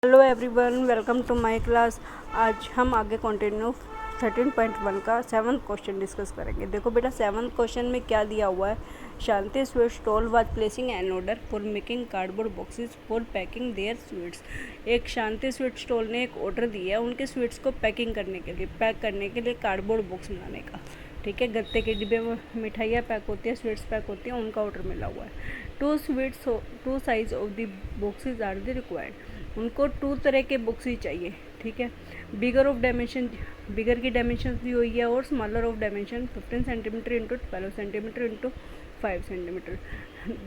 Hello everyone, welcome to my class. आज हम आगे कंटिन्यू 13.1 का 7th क्वेश्चन डिस्कस करेंगे। देखो बेटा, 7th क्वेश्चन में क्या दिया हुआ है। Shanti sweet stall was placing an order for making cardboard boxes for packing their sweets. एक शांति स्वीट स्टॉल ने एक ऑर्डर दिया है उनके स्वीट्स को पैकिंग करने के लिए, पैक करने के लिए कार्डबोर्ड बॉक्स बनाने का। ठीक है, गत्ते के डिब्बे में मिठाइयाँ पैक होती है, स्वीट्स पैक होती हैं, उनका ऑर्डर मिला हुआ है। Two size of the boxes are the required. उनको 2 तरह के बुक्स ही चाहिए। ठीक है, बिगर ऑफ डायमेंशन, बिगर की डायमेंशन दी हुई है और smaller of dimension 15 centimetre into 12 centimetre into 5 centimetre.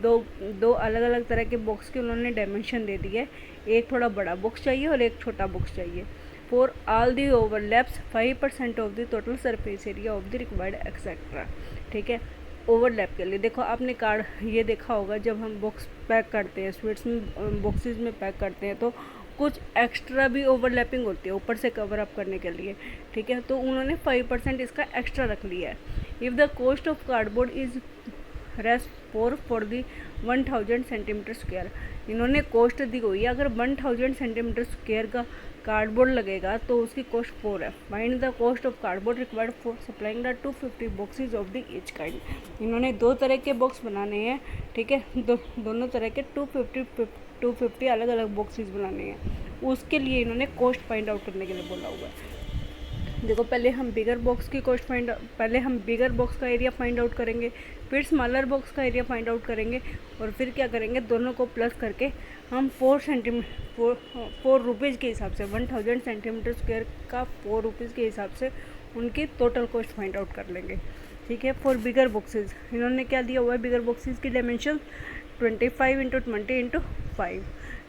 दो अलग अलग तरह के बॉक्स के उन्होंने डायमेंशन दे दी है। एक थोड़ा बड़ा बॉक्स चाहिए और एक छोटा बॉक्स चाहिए। For all the overlaps 5% of the total surface area of the required etcetera. ठीक है, ओवरलैप के लिए देखो, आपने कार्ड ये देखा होगा, जब हम बॉक्स पैक करते हैं, स्वीट्स में बॉक्सेस में पैक करते हैं, तो कुछ एक्स्ट्रा भी ओवरलैपिंग होती है ऊपर से कवर अप करने के लिए। ठीक है, तो उन्होंने 5% इसका एक्स्ट्रा रख लिया है। If the cost of cardboard is rest for the 1000 centimetre square. इन्होंने कॉस्ट दी हुई है, अगर 1000 सेंटीमीटर स्क्वायर का कार्डबोर्ड लगेगा तो उसकी कॉस्ट 4 है। Find the cost of cardboard required for supplying the 250 boxes of the each kind. इन्होंने 2 तरह के बॉक्स बनाने हैं। ठीक है, दोनों तरह के 250 अलग अलग बॉक्सेस बनाने हैं। उसके लिए इन्होंने कॉस्ट फाइंड आउट करने के लिए बोला हुआ है। देखो, पहले हम बिगर बॉक्स का एरिया फाइंड आउट करेंगे, फिर स्मॉलर बॉक्स का एरिया फाइंड आउट करेंगे, और फिर क्या करेंगे, दोनों को प्लस करके हम 4 रुपीज़ के हिसाब से 1000 सेंटीमीटर स्क्वायर का 4 रुपीज़ के हिसाब से उनकी टोटल कॉस्ट फाइंड आउट कर लेंगे। ठीक है, फॉर बिगर बॉक्सेस इन्होंने क्या दिया हुआ है, बिगर बॉक्सेस की डायमेंशन 25 इंटू 20 इंटू 5।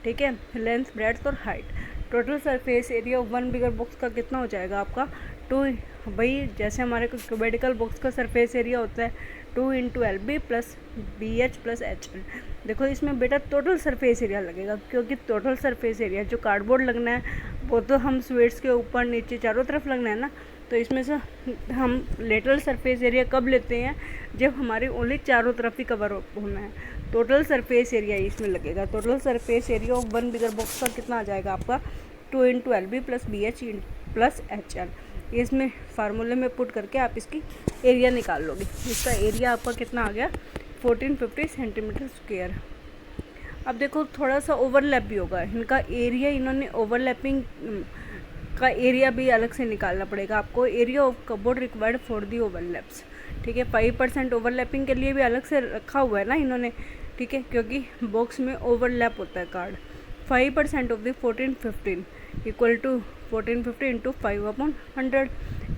ठीक है, लेंथ, ब्रेड्थ और height. Total surface area of 1 bigger box का कितना हो जाएगा आपका 2। भाई जैसे हमारे क्यूबिकल बॉक्स का सरफेस एरिया होता है 2 into LB plus BH plus HL। देखो, इसमें बेटा टोटल सरफेस एरिया लगेगा, क्योंकि टोटल सरफेस एरिया जो कार्डबोर्ड लगना है वो तो हम स्वीट्स के ऊपर नीचे चारों तरफ लगना है ना। तो इसमें से हम लेटरल सरफेस एरिया कब लेते हैं, जब हमारी ओनली चारों तरफ ही कवर होना है। टोटल सरफेस एरिया इसमें लगेगा। Total surface area of 1 bigger box का कितना आ जाएगा आपका 2 into LB plus BH plus HL। इसमें फार्मूले में पुट करके आप इसकी एरिया निकाल लोगे। इसका एरिया आपका कितना आ गया 1450 सेंटीमीटर स्क्वायर। अब देखो, थोड़ा सा ओवरलैप भी होगा इनका एरिया। इन्होंने ओवरलैपिंग का एरिया भी अलग से निकालना पड़ेगा आपको। Area of cupboard required for the overlaps. ठीक है, 5% ओवरलैपिंग के लिए भी अलग से रखा हुआ है ना इन्होंने। ठीक है, क्योंकि बॉक्स में ओवरलैप होता है card. 5% of the 1415 equal to 1450 into 5/100।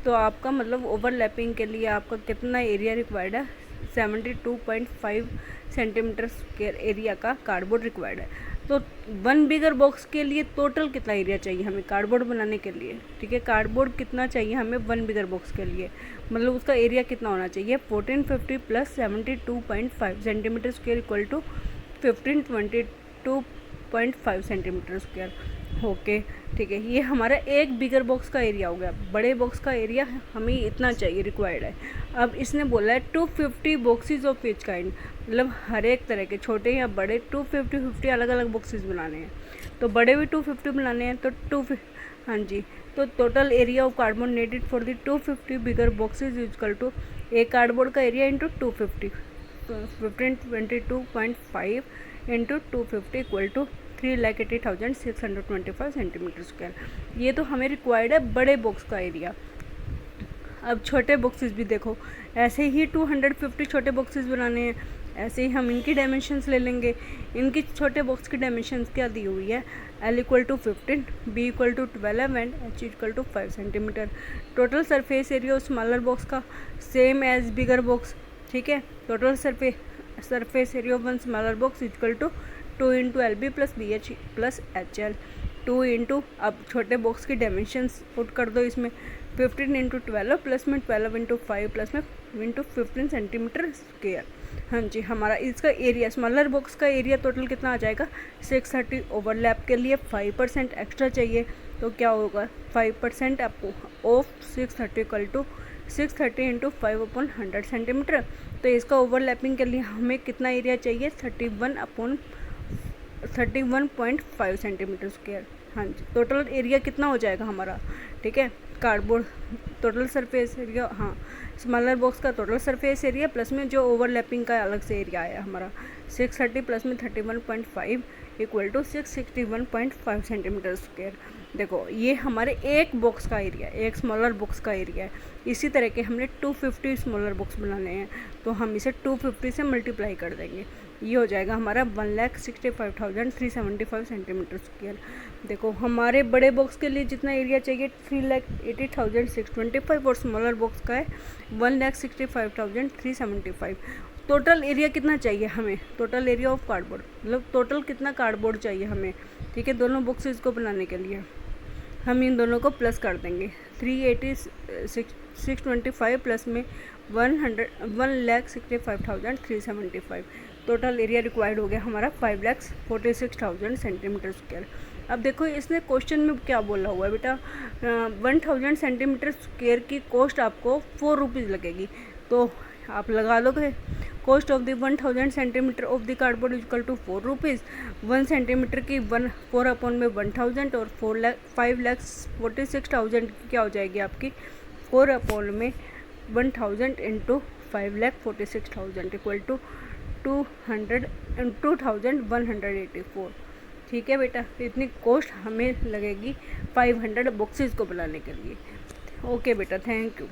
तो आपका मतलब ओवरलैपिंग के लिए आपका कितना एरिया रिक्वायर्ड है 72.5 सेंटीमीटर स्क्वायर एरिया का कार्डबोर्ड रिक्वायर्ड है। तो 1 बिगर बॉक्स के लिए टोटल कितना एरिया चाहिए हमें कार्डबोर्ड बनाने के लिए। ठीक है, कार्डबोर्ड कितना चाहिए हमें 1 बिगर बॉक्स के लिए, मतलब उसका एरिया कितना होना चाहिए 1450 plus 72.5 centimetre square equal to 1522.5 centimetre square. Okay, ठीक है, ये हमारा एक बिगर बॉक्स का एरिया हो गया। बड़े बॉक्स का एरिया हमें इतना चाहिए रिक्वायर्ड है। अब इसने बोला है 250 बॉक्सेस ऑफ ईच काइंड, मतलब हर एक तरह के छोटे या बड़े 250 अलग अलग बॉक्सेस बनाने हैं। तो बड़े भी 250 बनाने हैं, तो हाँ जी, तो total area of cardboard needed for the 250 bigger boxes equal to एक कार्डबोर्ड का area into 250, 1522.5 into 250 equal to 3,80,625 centimetre square. ये तो हमें रिक्वायर्ड है बड़े बॉक्स का एरिया। अब छोटे बॉक्सेस भी देखो, ऐसे ही 250 छोटे बॉक्सेस बनाने हैं, ऐसे ही हम इनकी डायमेंशंस ले लेंगे। इनकी छोटे बॉक्स की डायमेंशंस क्या दी हुई है, L equal to 15, B equal to 12 and H equal to 5 centimetre. Total surface area smaller box का सेम एज बिगर बॉक्स। ठीक है, total surface area of 1 smaller box equal to 2 into LB plus BH plus HL। 2 into, अब छोटे box की dimensions put कर दो इसमें, 15 into 12 plus में 12 इंटू 5 प्लस में इंटू 15 सेंटीमीटर स्क्वायर। हाँ जी, हमारा इसका एरिया स्मॉलर बॉक्स का एरिया टोटल कितना आ जाएगा 630। ओवरलैप के लिए 5% एक्स्ट्रा चाहिए, तो क्या होगा 5% आपको of 630 equal to 630 into 5/100 centimetre. तो इसका ओवरलैपिंग के लिए हमें कितना एरिया चाहिए 31/31.5 सेंटीमीटर स्क्वायर। हाँ जी, टोटल एरिया कितना हो जाएगा हमारा, ठीक है, कार्डबोर्ड टोटल सरफेस एरिया, हाँ स्मॉलर बॉक्स का टोटल सरफेस एरिया प्लस में जो ओवरलैपिंग का अलग से एरिया आया हमारा 630 प्लस में 31.5 इक्वल टू 661.5 सेंटीमीटर स्क्वायर। देखो ये हमारे एक बॉक्स का एरिया, एक स्मॉलर बॉक्स का एरिया है। इसी तरह के हमने 250 स्मॉलर बॉक्स बनाने हैं, तो हम इसे 250 से मल्टीप्लाई कर देंगे, ये हो जाएगा हमारा 1,65,375 सेंटीमीटर स्क्वायर। देखो हमारे बड़े बॉक्स के लिए जितना एरिया चाहिए 3,80,625 और स्मॉलर बॉक्स का है 1,65,375। टोटल एरिया कितना चाहिए हमें, टोटल एरिया ऑफ कार्डबोर्ड, मतलब टोटल कितना कार्डबोर्ड चाहिए हमें, ठीक है, दोनों बॉक्सेस को बनाने के लिए हम इन दोनों को प्लस कर देंगे। 380,625 प्लस में 1,65,375, टोटल एरिया रिक्वायर्ड हो गया हमारा 5,46,000 सेंटीमीटर स्क्वायर। अब देखो इसने क्वेश्चन में क्या बोला हुआ है बेटा, 1,000 सेंटीमीटर स्क्वायर की कॉस्ट आपको 4 रुपीज़ लगेगी, तो आप लगा लोगे cost of the 1,000 centimetre of the cardboard equal to 4 rupees. 1 centimetre की 4 अपॉन में 1,000 और 5,46,000 क्या हो जाएगी आपकी 4 अपॉन में 1,000 इंटू 5,46,000 इक्वल टू 2,184। ठीक है बेटा, तो इतनी कॉस्ट हमें लगेगी 500 बॉक्सेस को बनाने के लिए। ओके बेटा, थैंक यू।